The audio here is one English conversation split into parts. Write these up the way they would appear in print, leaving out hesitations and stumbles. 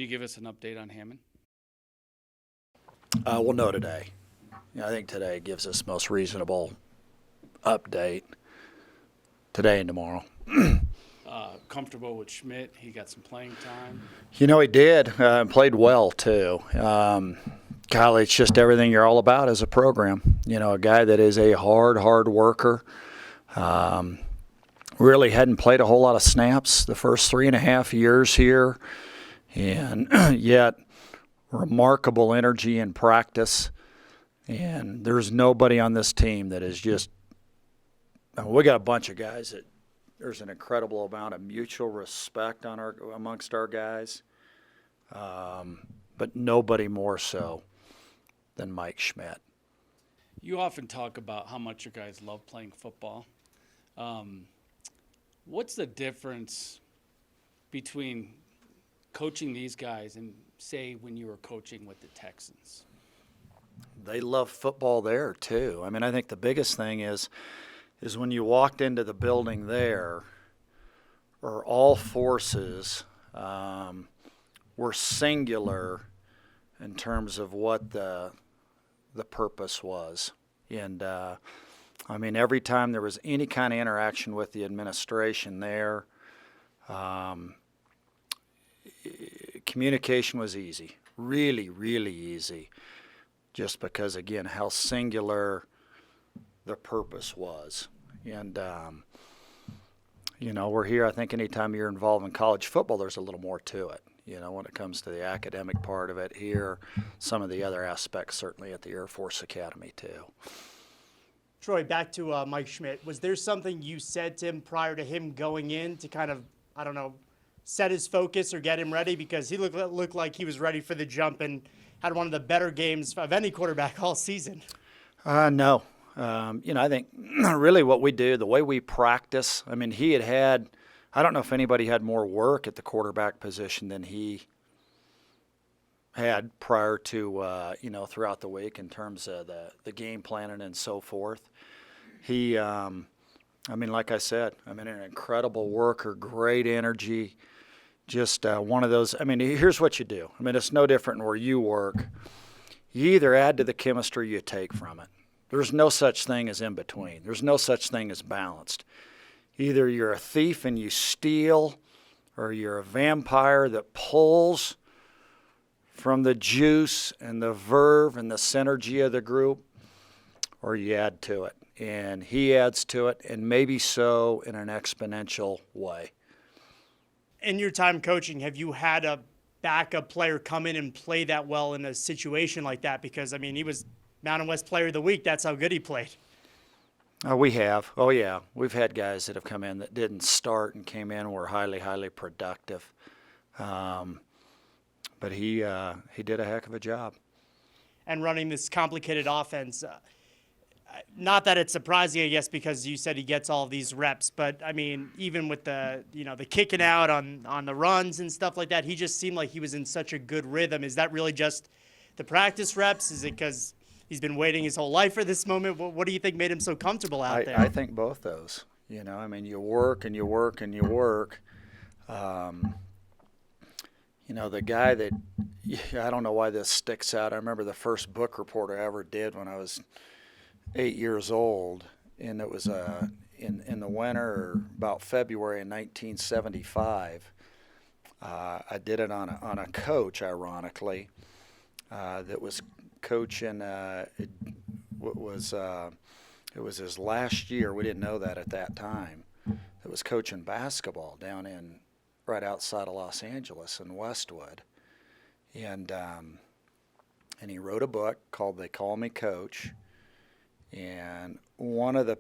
give us an update on Hammond? We'll know today. I think today gives us most reasonable update, today and tomorrow. Comfortable with Schmidt? He got some playing time? He did. Played well, too. Kyle, it's just everything you're all about as a program. A guy that is a hard worker. Really hadn't played a whole lot of snaps the first 3.5 years here, and yet remarkable energy in practice. And there's nobody on this team that is just – we got a bunch of guys that there's an incredible amount of mutual respect amongst our guys, but nobody more so than Mike Schmidt. You often talk about how much your guys love playing football. What's the difference between coaching these guys and, say, when you were coaching with the Texans? They love football there, too. I think the biggest thing is when you walked into the building there, or all forces were singular in terms of what the purpose was. And, every time there was any kind of interaction with the administration there, communication was easy, really, really easy, just because, again, how singular the purpose was. And, we're here, I think anytime you're involved in college football, there's a little more to it, when it comes to the academic part of it here, some of the other aspects certainly at the Air Force Academy too. Troy, back to Mike Schmidt. Was there something you said to him prior to him going in to kind of, set his focus or get him ready? Because he looked like he was ready for the jump and had one of the better games of any quarterback all season. No. I think really what we do, the way we practice, he had I don't know if anybody had more work at the quarterback position than he had prior to, throughout the week in terms of the game planning and so forth. He, like I said, an incredible worker, great energy, just one of those. Here's what you do. It's no different where you work. You either add to the chemistry or you take from it. There's no such thing as in between. There's no such thing as balanced. Either you're a thief and you steal, or you're a vampire that pulls from the juice and the verve and the synergy of the group, or you add to it. And he adds to it, and maybe so in an exponential way. In your time coaching, have you had a backup player come in and play that well in a situation like that? Because, he was Mountain West Player of the Week. That's how good he played. We have. Oh, yeah. We've had guys that have come in that didn't start and came in and were highly, highly productive. But he did a heck of a job. And running this complicated offense, not that it's surprising, I guess, because you said he gets all of these reps. But, even with the kicking out on the runs and stuff like that, he just seemed like he was in such a good rhythm. Is that really just the practice reps? Is it because he's been waiting his whole life for this moment? What do you think made him so comfortable out there? I think both those. You work and you work and you work. The guy that, I don't know why this sticks out. I remember the first book report I ever did when I was 8 years old, and it was in the winter, about February in 1975. I did it on a coach, ironically, that was coaching. It was his last year. We didn't know that at that time. It was coaching basketball down in right outside of Los Angeles in Westwood, and he wrote a book called "They Call Me Coach." And one of the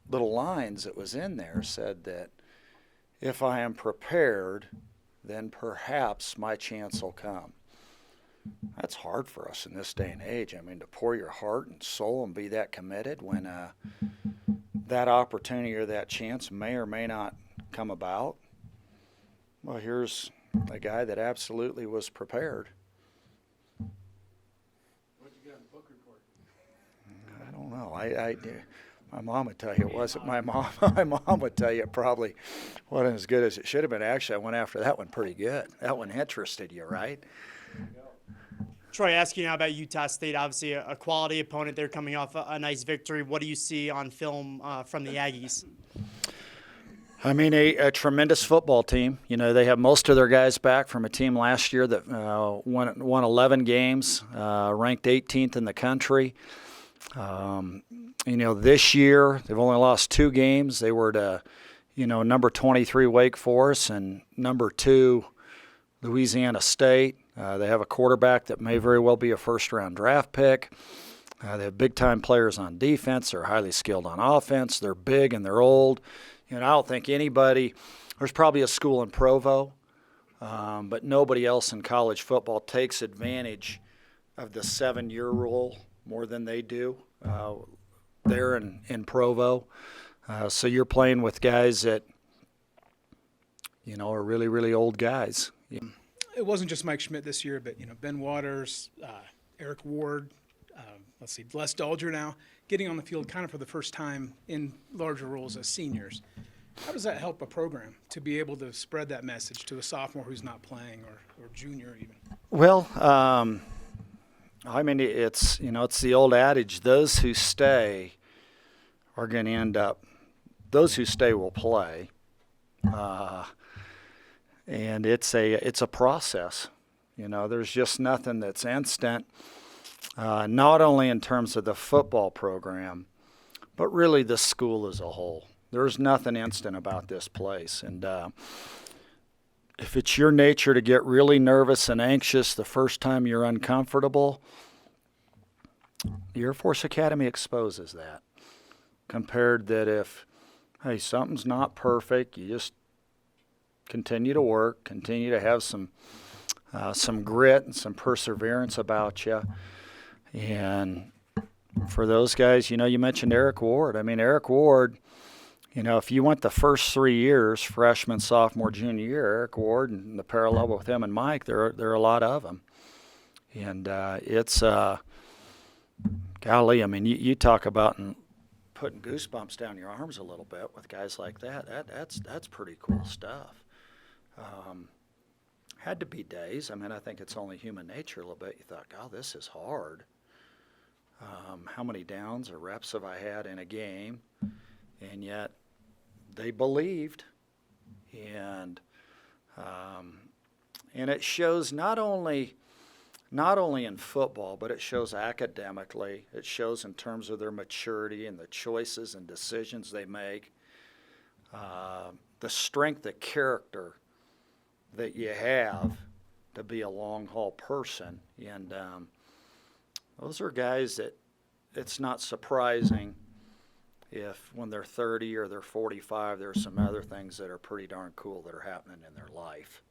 little lines that was in there said that if I am prepared, then perhaps my chance will come. That's hard for us in this day and age. To pour your heart and soul and be that committed when that opportunity or that chance may or may not come about. Well, here's a guy that absolutely was prepared. What you got in the book report? I don't know. My mom would tell you it wasn't. My mom would tell you it probably wasn't as good as it should have been. Actually, I went after that one pretty good. That one interested you, right? Troy, asking now about Utah State, obviously a quality opponent. They're coming off a nice victory. What do you see on film from the Aggies? I mean, a tremendous football team. You know, they have most of their guys back from a team last year that won 11 games, ranked 18th in the country. You know, this year they've only lost 2 games. They were to, you know, number 23 Wake Forest and number 2 Louisiana State. They have a quarterback that may very well be a first-round draft pick. They have big-time players on defense. They're highly skilled on offense. They're big and they're old. You know, I don't think anybody – there's probably a school in Provo, but nobody else in college football takes advantage of the 7-year rule more than they do there in Provo. So you're playing with guys that, you know, are really, really old guys. Yeah. It wasn't just Mike Schmidt this year, but, you know, Ben Waters, Eric Ward, Les Dalger now, getting on the field kind of for the first time in larger roles as seniors. How does that help a program to be able to spread that message to a sophomore who's not playing or junior even? Well, I mean, it's, you know, it's the old adage, those who stay are going to end up, those who stay will play. And it's a process. You know, there's just nothing that's instant, not only in terms of the football program, but really the school as a whole. There's nothing instant about this place. And if it's your nature to get really nervous and anxious the first time you're uncomfortable, the Air Force Academy exposes that. Compared that if, hey, something's not perfect, you just continue to work, continue to have some grit and some perseverance about you. And for those guys, you know, you mentioned Eric Ward. I mean, Eric Ward, you know, if you went the first 3 years, freshman, sophomore, junior year, Eric Ward and the parallel with him and Mike, there are a lot of them. And it's, golly, I mean, you talk about putting goosebumps down your arms a little bit with guys like that. That's pretty cool stuff. Had to be days. I mean, I think it's only human nature a little bit. You thought, God, this is hard. How many downs or reps have I had in a game? And yet they believed. And it shows not only in football, but it shows academically. It shows in terms of their maturity and the choices and decisions they make. The strength of character that you have to be a long-haul person. And those are guys that it's not surprising if when they're 30 or they're 45, there's some other things that are pretty darn cool that are happening in their life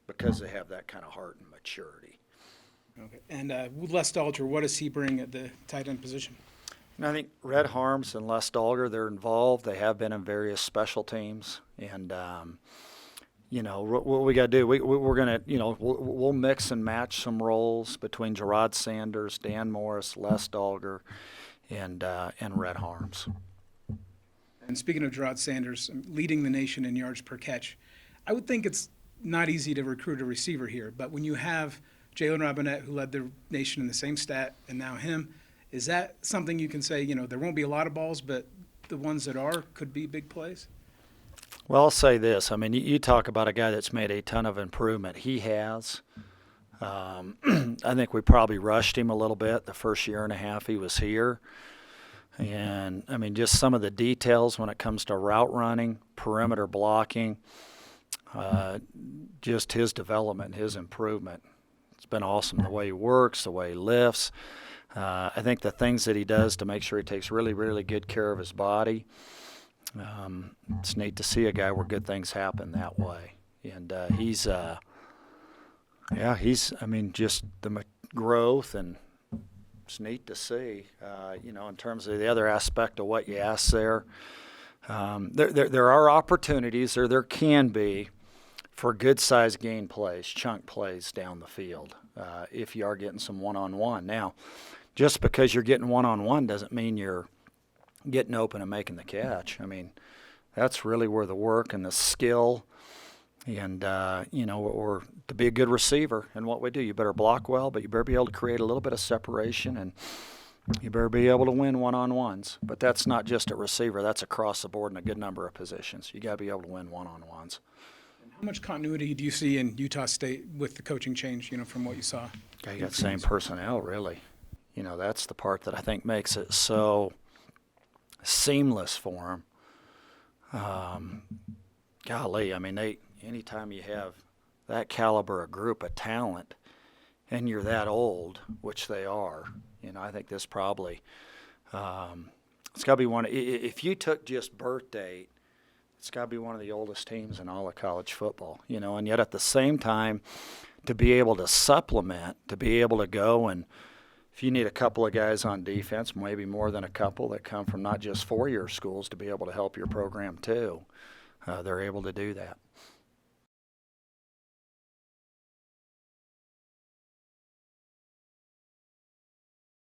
because they have that kind of heart and maturity. Okay. And Les Dalger, what does he bring at the tight end position? And I think Red Harms and Les Dalger, they're involved. They have been in various special teams. And, you know, what we got to do, we're going to, you know, we'll mix and match some roles between Gerard Sanders, Dan Morris, Les Dalger, and Red Harms. And speaking of Gerard Sanders, leading the nation in yards per catch, I would think it's not easy to recruit a receiver here, but when you have Jalen Robinette, who led the nation in the same stat, and now him, is that something you can say, you know, there won't be a lot of balls, but the ones that are could be big plays? Well, I'll say this. I mean, you talk about a guy that's made a ton of improvement. He has. I think we probably rushed him a little bit the first year and a half he was here. And, I mean, just some of the details when it comes to route running, perimeter blocking, just his development, his improvement. It's been awesome, the way he works, the way he lifts. I think the things that he does to make sure he takes really, really good care of his body. It's neat to see a guy where good things happen that way. And he's, I mean, just the growth, and it's neat to see, you know, in terms of the other aspect of what you asked there. There are opportunities, or there can be, for good-sized gain plays, chunk plays down the field, if you are getting some one-on-one. Now, just because you're getting one-on-one doesn't mean you're getting open and making the catch. I mean, that's really where the work and the skill and, or to be a good receiver and what we do. You better block well, but you better be able to create a little bit of separation, and you better be able to win one-on-ones. But that's not just at receiver. That's across the board in a good number of positions. You got to be able to win one-on-ones. How much continuity do you see in Utah State with the coaching change, from what you saw? You got the same personnel, really. That's the part that I think makes it so seamless for them. Golly, I mean, anytime you have that caliber of group of talent and you're that old, which they are, I think this probably, it's got to be if you took just birth date, it's got to be one of the oldest teams in all of college football, and yet at the same time, to be able to supplement, to be able to go and if you need a couple of guys on defense, maybe more than a couple that come from not just four-year schools to be able to help your program too, they're able to do that.